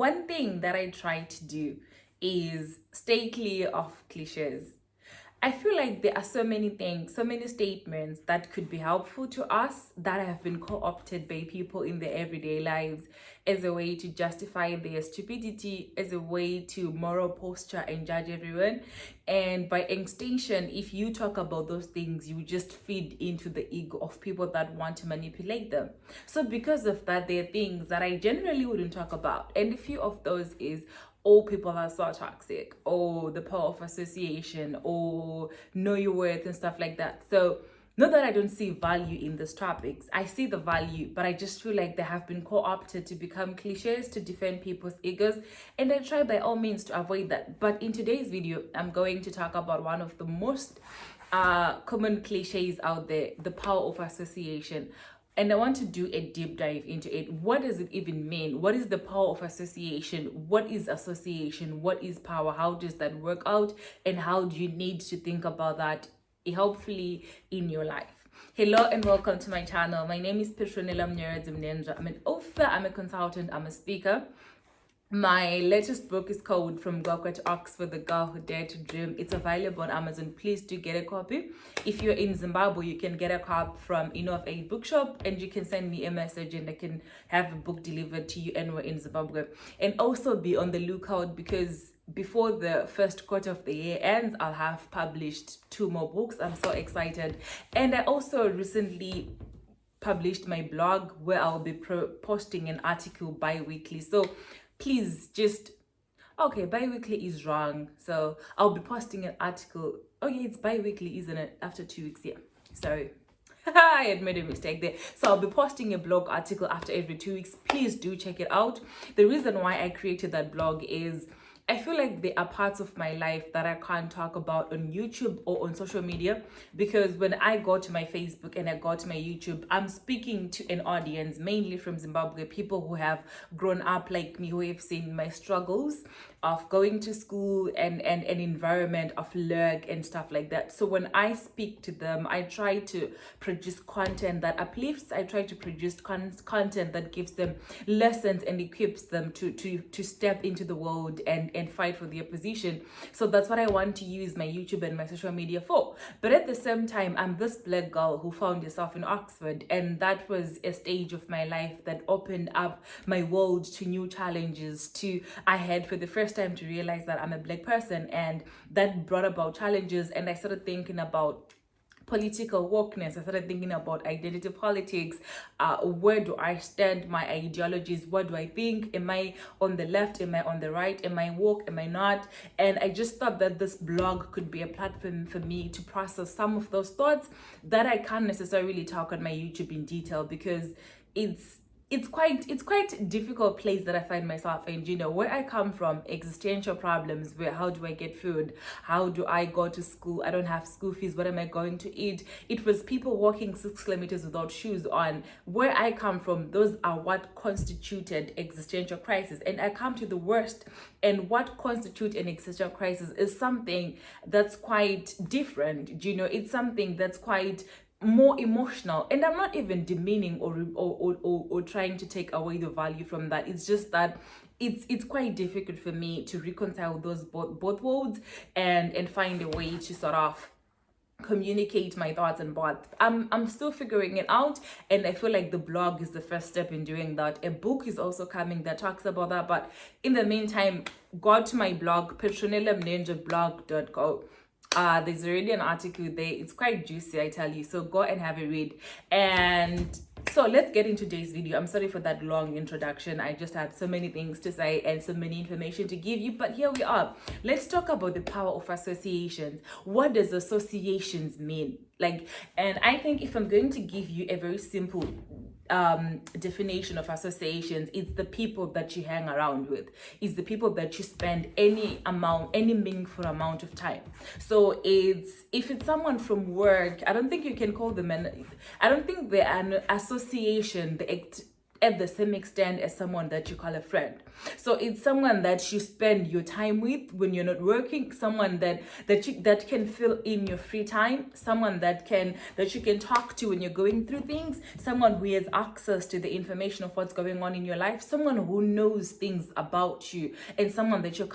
one thing that I try to do is stay clear of cliches. I feel like there are so many things, so many statements that could be helpful to us that have been co opted by people in their everyday lives as a way to justify their stupidity, as a way to moral posture and judge everyone. And by extension, if you talk about those things, you just feed into the ego of people that want to manipulate them. So, because of that, there are things that I generally wouldn't talk about. And a few of those is all people are so toxic, or the power of association, or know your worth and stuff like that. So not that I don't see value in these topics, I see the value, but I just feel like they have been co-opted to become cliches to defend people's egos, and I try by all means to avoid that. But in today's video, I'm going to talk about one of the most common cliches out there, the power of association. And I want to do a deep dive into it. What does it even mean? What is the power of association? What is association? What is power? How does that work out? And how do you need to think about that helpfully in your life? Hello and welcome to my channel. My name is Petronella Mnyeredzi-Mnenja. I'm an author, I'm a consultant, I'm a speaker. My latest book is called From Gokwe to Oxford, The Girl Who Dared to Dream. It's available on Amazon. Please do get a copy. If you're in Zimbabwe, you can get a copy from Enough Aid Bookshop, and you can send me a message and I can have a book delivered to you anywhere in Zimbabwe. And also be on the lookout, because before the first quarter of the year ends, I'll have published 2 more books. I'm so excited. And I also recently published my blog where I'll be posting an article bi-weekly. So please just, okay, bi-weekly is wrong. So I'll be posting an article. Oh yeah, it's bi-weekly, isn't it? After 2 weeks, yeah. Sorry. I had made a mistake there. So I'll be posting a blog article after every 2 weeks. Please do check it out. The reason why I created that blog is I feel like there are parts of my life that I can't talk about on YouTube or on social media, because when I go to my Facebook and I go to my YouTube, I'm speaking to an audience mainly from Zimbabwe, people who have grown up like me, who have seen my struggles of going to school and an environment of learn and stuff like that. So when I speak to them, I try to produce content that uplifts. I try to produce content that gives them lessons and equips them to step into the world and fight for their position. So that's what I want to use my YouTube and my social media for. But at the same time, I'm this black girl who found herself in Oxford, and that was a stage of my life that opened up my world to new challenges. I had for the first time to realize that I'm a black person, and that brought about challenges. And I started thinking about political wokeness. I started thinking about identity politics. Where do I stand? My ideologies. What do I think? Am I on the left? Am I on the right? Am I woke? Am I not? And I just thought that this blog could be a platform for me to process some of those thoughts that I can't necessarily talk on my YouTube in detail, because it's quite difficult place that I find myself in. You know, where I come from, existential problems, where how do I get food, how do I go to school, I don't have school fees, what am I going to eat? It was people walking 6 kilometers without shoes on. Where I come from, those are what constituted existential crisis. And I come to the worst, and what constitutes an existential crisis is something that's quite different. You know, it's something that's quite more emotional, and I'm not even demeaning or trying to take away the value from that. It's just that it's quite difficult for me to reconcile those both worlds and find a way to sort of communicate my thoughts and both. I'm still figuring it out, and I feel like the blog is the first step in doing that. A book is also coming that talks about that, but in the meantime, go to my blog, petronellamnenjablog.co. There's already an article there. It's quite juicy, I tell you. So go and have a read. And so let's get into today's video. I'm sorry for that long introduction. I just had so many things to say and so many information to give you, but here we are. Let's talk about the power of associations. What does associations mean? And I think if I'm going to give you a very simple definition of associations, it's the people that you hang around with. It's the people that you spend any meaningful amount of time. So if it's someone from work, I don't think you can call them I don't think they're an association, at the same extent as someone that you call a friend. So it's someone that you spend your time with when you're not working, someone that can fill in your free time, someone that you can talk to when you're going through things, someone who has access to the information of what's going on in your life, someone who knows things about you, and someone that you're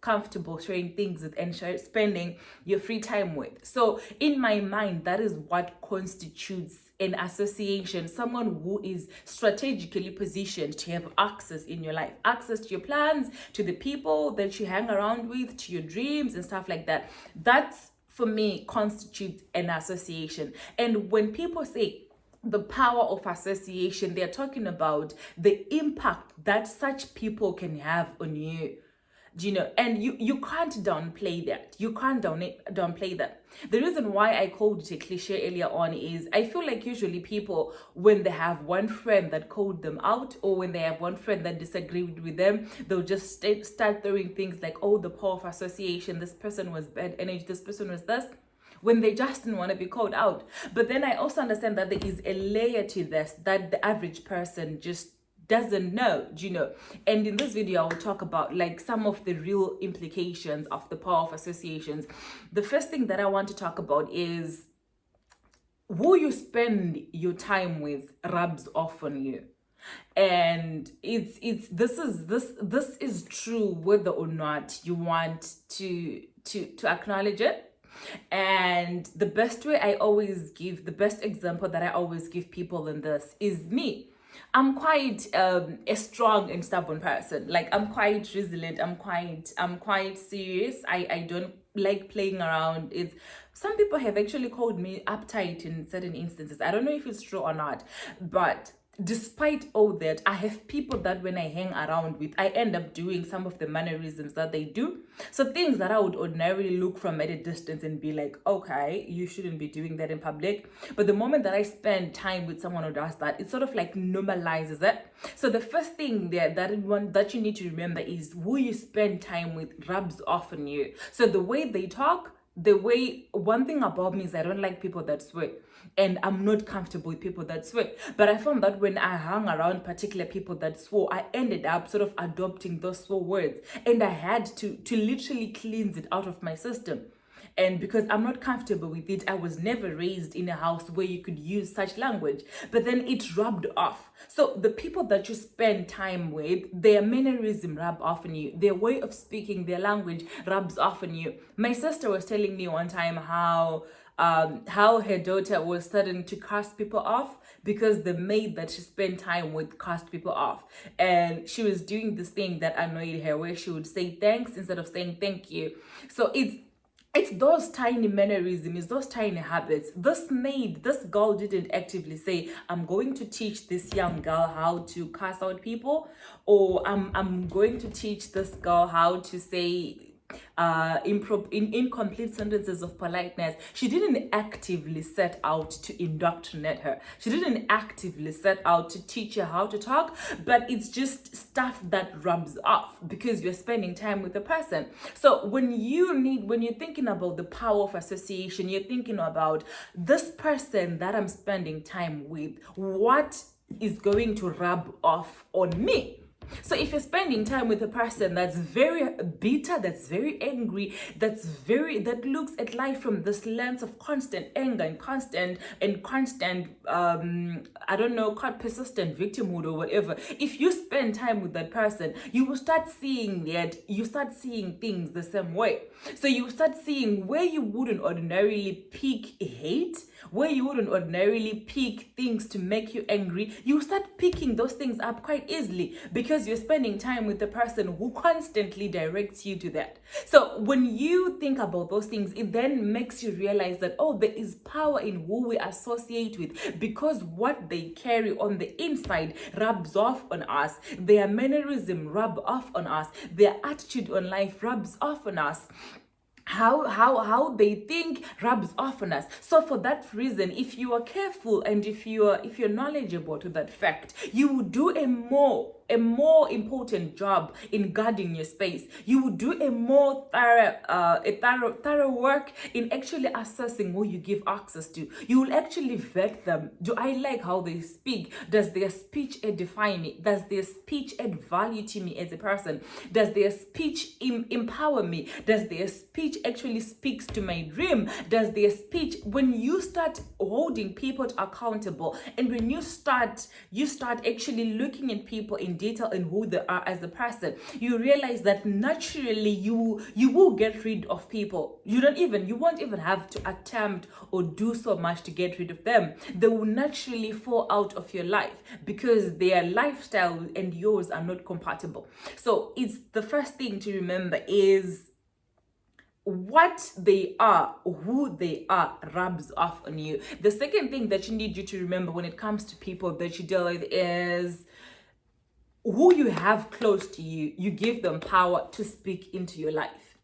comfortable sharing things with and spending your free time with. So in my mind, that is what constitutes an association, someone who is strategically positioned to have access in your life, access to your plans, to the people that you hang around with, to your dreams and stuff like that. That's, for me, constitutes an association. And when people say the power of association, they're talking about the impact that such people can have on you. And you can't downplay that. You can't downplay that. The reason why I called it a cliche earlier on is I feel like usually people, when they have one friend that called them out, or when they have one friend that disagreed with them, they'll just start throwing things like, oh, the power of association, this person was bad energy, this person was this, when they just didn't want to be called out. But then I also understand that there is a layer to this that the average person just doesn't know, and in this video I will talk about like some of the real implications of the power of associations. The first thing that I want to talk about is who you spend your time with rubs off on you. And this is true whether or not you want to acknowledge it. And the best example that I always give people in this is me. I'm quite a strong and stubborn person. Like, I'm quite resilient. I'm quite serious. I don't like playing around. Some people have actually called me uptight in certain instances. I don't know if it's true or not, but despite all that, I have people that when I hang around with, I end up doing some of the mannerisms that they do. So things that I would ordinarily look from at a distance and be like, okay, you shouldn't be doing that in public. But the moment that I spend time with someone who does that, it sort of like normalizes it. So the first thing there that you need to remember is who you spend time with rubs off on you. So the way they talk, one thing about me is I don't like people that swear, and I'm not comfortable with people that swear. But I found that when I hung around particular people that swore, I ended up sort of adopting those swear words, and I had to literally cleanse it out of my system. And because I'm not comfortable with it, I was never raised in a house where you could use such language. But then it rubbed off. So the people that you spend time with, their mannerism rub off on you. Their way of speaking, their language rubs off on you. My sister was telling me one time how her daughter was starting to cast people off because the maid that she spent time with cast people off. And she was doing this thing that annoyed her, where she would say thanks instead of saying thank you. So it's those tiny mannerisms, those tiny habits. This girl didn't actively say, I'm going to teach this young girl how to cuss out people, or I'm going to teach this girl how to say incomplete sentences of politeness. She didn't actively set out to indoctrinate her. She didn't actively set out to teach her how to talk, but it's just stuff that rubs off because you're spending time with the person. So when you're thinking about the power of association, you're thinking about this person that I'm spending time with, what is going to rub off on me? So if you're spending time with a person that's very bitter, that's very angry, that looks at life from this lens of constant anger and constant persistent victimhood or whatever, if you spend time with that person, you will start seeing things the same way. So you will start seeing where you wouldn't ordinarily pick hate, where you wouldn't ordinarily pick things to make you angry, you start picking those things up quite easily because you're spending time with the person who constantly directs you to that. So when you think about those things, it then makes you realize that, oh, there is power in who we associate with, because what they carry on the inside rubs off on us. Their mannerism rub off on us. Their attitude on life rubs off on us. How they think rubs off on us. So for that reason, if you are careful and if you're knowledgeable to that fact, you will do a more a more important job in guarding your space. You will do a more thorough work in actually assessing who you give access to. You will actually vet them. Do I like how they speak? Does their speech edify me? Does their speech add value to me as a person? Does their speech empower me? Does their speech actually speaks to my dream? Does their speech, when you start holding people accountable, and when you start actually looking at people in detail and who they are as a person, you realize that naturally you will get rid of people. You won't even have to attempt or do so much to get rid of them. They will naturally fall out of your life because their lifestyle and yours are not compatible. So it's the first thing to remember is what they are, who they are, rubs off on you. The second thing that you need you to remember when it comes to people that you deal with is who you have close to you. You give them power to speak into your life.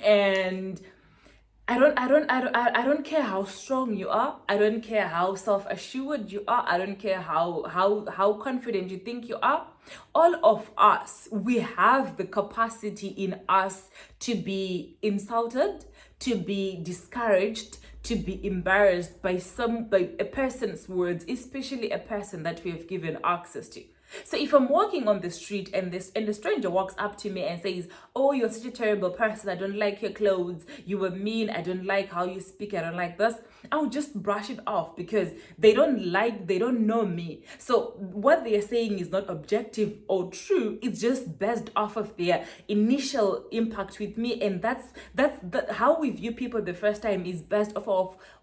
And I don't care how strong you are. I don't care how self-assured you are. I don't care how confident you think you are. All of us, we have the capacity in us to be insulted, to be discouraged, to be embarrassed by a person's words, especially a person that we have given access to. So if I'm walking on the street and the stranger walks up to me and says, "Oh, you're such a terrible person. I don't like your clothes. You were mean. I don't like how you speak. I don't like this," I'll just brush it off because they don't know me. So what they're saying is not objective or true. It's just based off of their initial impact with me, and that's how we view people the first time is based off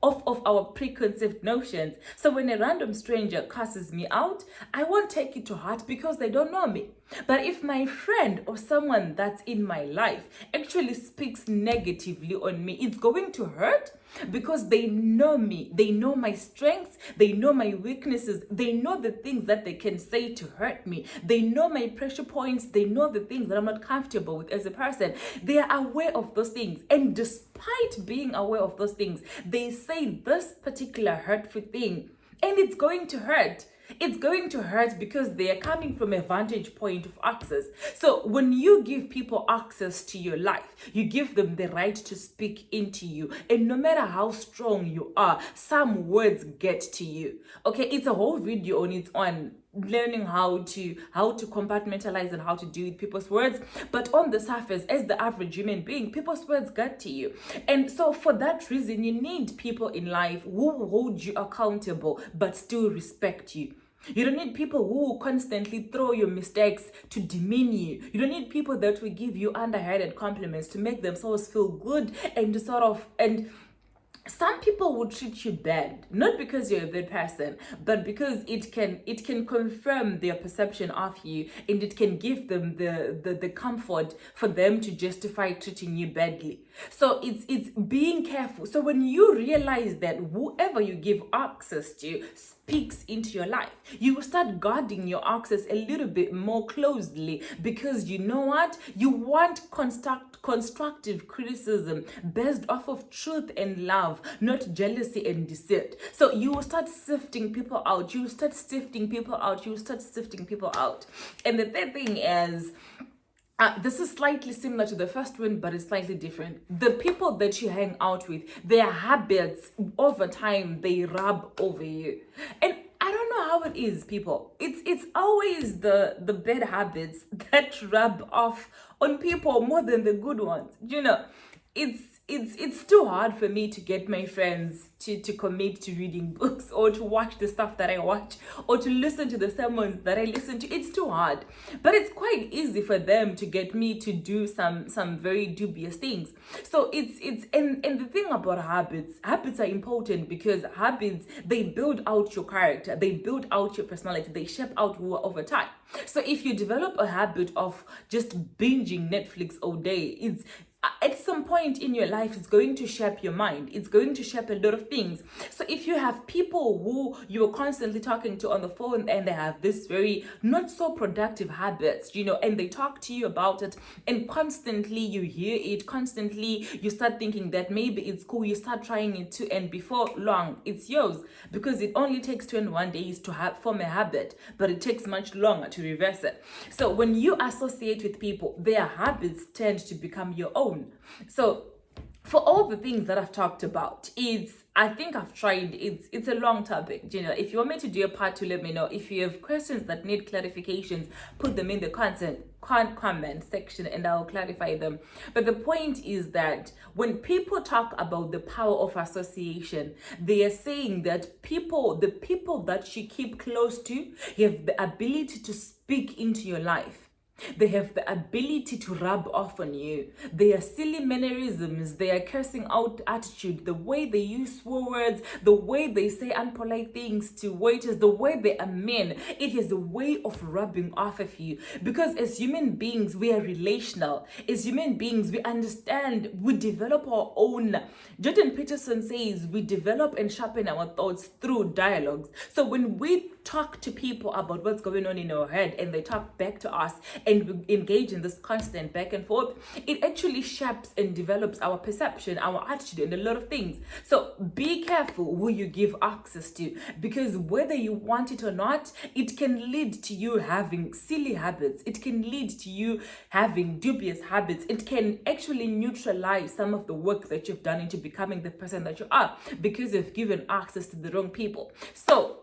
of our preconceived notions. So when a random stranger curses me out, I won't take it to heart because they don't know me. But if my friend or someone that's in my life actually speaks negatively on me, it's going to hurt because they know me. They know my strengths. They know my weaknesses. They know the things that they can say to hurt me. They know my pressure points. They know the things that I'm not comfortable with as a person. They are aware of those things. And despite being aware of those things, they say this particular hurtful thing, and it's going to hurt. It's going to hurt because they are coming from a vantage point of access. So when you give people access to your life, you give them the right to speak into you. And no matter how strong you are, some words get to you. Okay, it's a whole video on its own, learning how to compartmentalize and how to deal with people's words. But on the surface, as the average human being, people's words get to you. And so for that reason, you need people in life who will hold you accountable but still respect you. You don't need people who will constantly throw your mistakes to demean you. You don't need people that will give you underhanded compliments to make themselves feel good and some people will treat you bad, not because you're a bad person, but because it can confirm their perception of you, and it can give them the comfort for them to justify treating you badly. So it's being careful. So when you realize that whoever you give access to speaks into your life, you will start guarding your access a little bit more closely, because you know what? You want constructive criticism based off of truth and love, not jealousy and deceit. So you will start sifting people out. You will start sifting people out. You will start sifting people out. And the third thing is, this is slightly similar to the first one, but it's slightly different. The people that you hang out with, their habits over time, they rub over you. And I don't know how it is, people. It's always the bad habits that rub off on people more than the good ones. You know, it's too hard for me to get my friends to commit to reading books or to watch the stuff that I watch or to listen to the sermons that I listen to. It's too hard. But it's quite easy for them to get me to do some very dubious things. So and the thing about habits are important, because habits, they build out your character, they build out your personality, they shape out who you are over time. So if you develop a habit of just binging Netflix all day, at some point in your life, it's going to shape your mind. It's going to shape a lot of things. So if you have people who you're constantly talking to on the phone and they have this very not so productive habits, and they talk to you about it, and constantly you hear it, constantly you start thinking that maybe it's cool, you start trying it too, and before long it's yours, because it only takes 21 days to form a habit, but it takes much longer to reverse it. So when you associate with people, their habits tend to become your own. So for all the things that I've talked about, I think I've tried, it's a long topic. If you want me to do a part 2, let me know. If you have questions that need clarifications, put them in the comment section and I'll clarify them. But the point is that when people talk about the power of association, they are saying that the people that you keep close to have the ability to speak into your life. They have the ability to rub off on you. Their silly mannerisms, their cursing out attitude, the way they use swear words, the way they say unpolite things to waiters, the way they are mean, it is a way of rubbing off of you. Because as human beings, we are relational. As human beings, we understand, we develop our own. Jordan Peterson says we develop and sharpen our thoughts through dialogues. So when we talk to people about what's going on in our head and they talk back to us and we engage in this constant back and forth, it actually shapes and develops our perception, our attitude, and a lot of things. So be careful who you give access to, because whether you want it or not, it can lead to you having silly habits. It can lead to you having dubious habits. It can actually neutralize some of the work that you've done into becoming the person that you are, because you've given access to the wrong people. So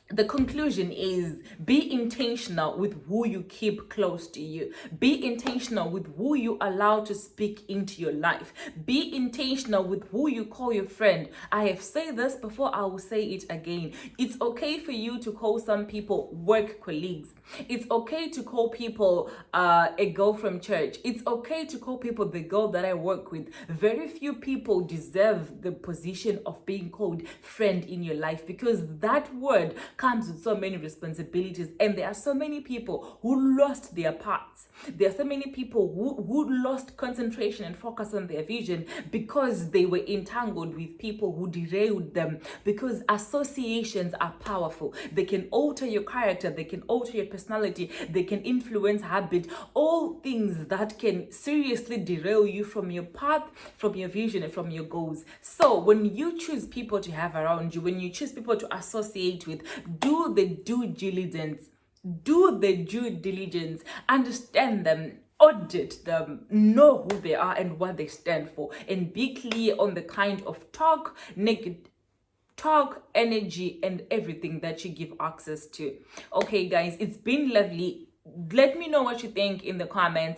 the conclusion is, be intentional with who you keep close to you. Be intentional with who you allow to speak into your life. Be intentional with who you call your friend. I have said this before, I will say it again. It's okay for you to call some people work colleagues. It's okay to call people a girl from church. It's okay to call people the girl that I work with. Very few people deserve the position of being called friend in your life, because that word comes with so many responsibilities, and there are so many people who lost their paths. There are so many people who lost concentration and focus on their vision because they were entangled with people who derailed them. Because associations are powerful. They can alter your character, they can alter your personality, they can influence habit, all things that can seriously derail you from your path, from your vision, and from your goals. So when you choose people to have around you, when you choose people to associate with, do the due diligence. Do the due diligence. Understand them. Audit them. Know who they are and what they stand for. And be clear on the kind of talk, energy, and everything that you give access to. Okay, guys, it's been lovely. Let me know what you think in the comments.